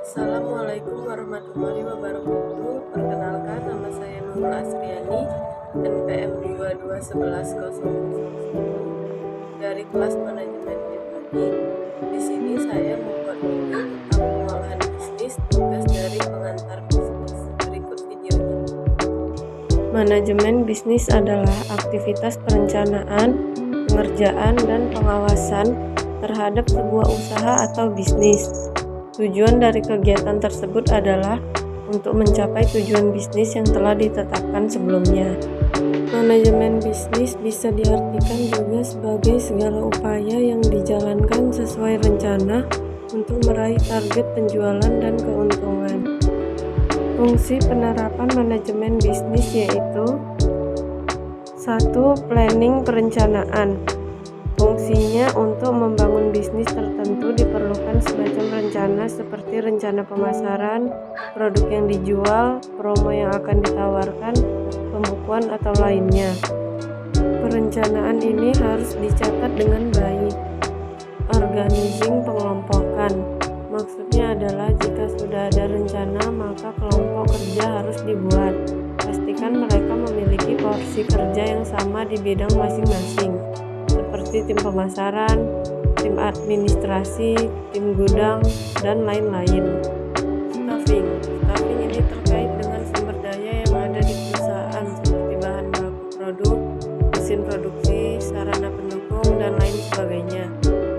Assalamualaikum warahmatullahi wabarakatuh. Perkenalkan, nama saya Nurul Asriani, NPM 22110010 dari kelas manajemen ekonomi. Di sini saya membuat video tentang pengolahan bisnis, tugas dari pengantar bisnis. Berikut videonya. Manajemen bisnis adalah aktivitas perencanaan, pengerjaan, dan pengawasan terhadap sebuah usaha atau bisnis. Tujuan dari kegiatan tersebut adalah untuk mencapai tujuan bisnis yang telah ditetapkan sebelumnya. Manajemen bisnis bisa diartikan juga sebagai segala upaya yang dijalankan sesuai rencana untuk meraih target penjualan dan keuntungan. Fungsi penerapan manajemen bisnis yaitu 1. Planning perencanaan. Fungsinya untuk membangun bisnis tertentu diperlukan semacam rencana seperti rencana pemasaran, produk yang dijual, promo yang akan ditawarkan, pembukuan atau lainnya. Perencanaan ini harus dicatat dengan baik. Organizing pengelompokan. Maksudnya adalah jika sudah ada rencana maka kelompok kerja harus dibuat. Pastikan mereka memiliki porsi kerja yang sama di bidang masing-masing, seperti tim pemasaran, tim administrasi, tim gudang, dan lain-lain. Staffing ini terkait dengan sumber daya yang ada di perusahaan seperti bahan baku produk, mesin produksi, sarana pendukung, dan lain sebagainya.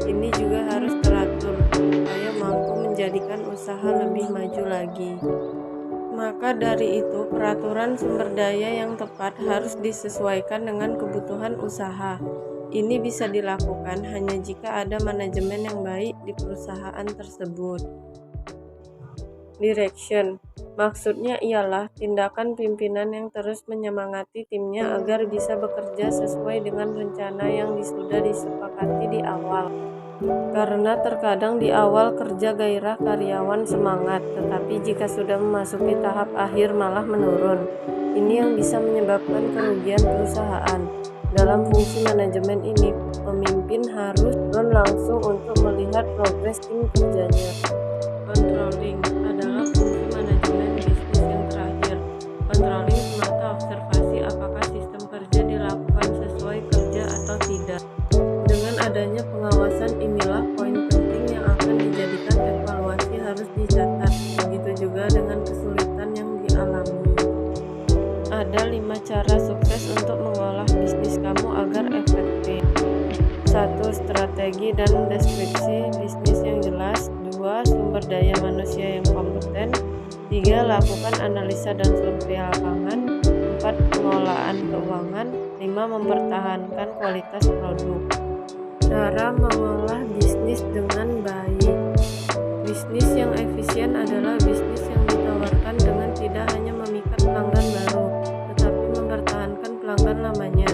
Ini juga harus teratur supaya mampu menjadikan usaha lebih maju lagi. Maka dari itu, peraturan sumber daya yang tepat harus disesuaikan dengan kebutuhan usaha. Ini bisa dilakukan hanya jika ada manajemen yang baik di perusahaan tersebut. Direction, maksudnya ialah tindakan pimpinan yang terus menyemangati timnya agar bisa bekerja sesuai dengan rencana yang sudah disepakati di awal. Karena terkadang di awal kerja gairah karyawan semangat, tetapi jika sudah memasuki tahap akhir malah menurun. Ini yang bisa menyebabkan kerugian perusahaan. Dalam fungsi manajemen ini, pemimpin harus turun langsung untuk melihat progres tim kerjanya. Controlling adalah fungsi manajemen bisnis yang terakhir. Controlling semata observasi apakah sistem kerja dilakukan sesuai kerja atau tidak. Dengan adanya pengawasan inilah poin penting yang akan dijadikan evaluasi harus dicatat. Begitu juga dengan kesulitan yang dialami. Ada 5 cara sukses untuk mengolah bisnis kamu agar efektif. 1. Strategi dan deskripsi bisnis yang jelas. 2. Sumber daya manusia yang kompeten. 3. Lakukan analisa dan survei lapangan. 4. Pengelolaan keuangan. 5. Mempertahankan kualitas produk. Cara mengolah bisnis dengan baik. Bisnis yang efisien adalah bisnis yang ditawarkan dengan tidak hanya memikat pelanggan baru, tetapi mempertahankan pelanggan lamanya.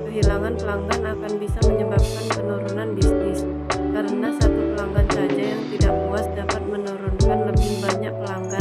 Kehilangan pelanggan akan bisa menyebabkan penurunan bisnis, karena satu pelanggan saja yang tidak puas dapat menurunkan lebih banyak pelanggan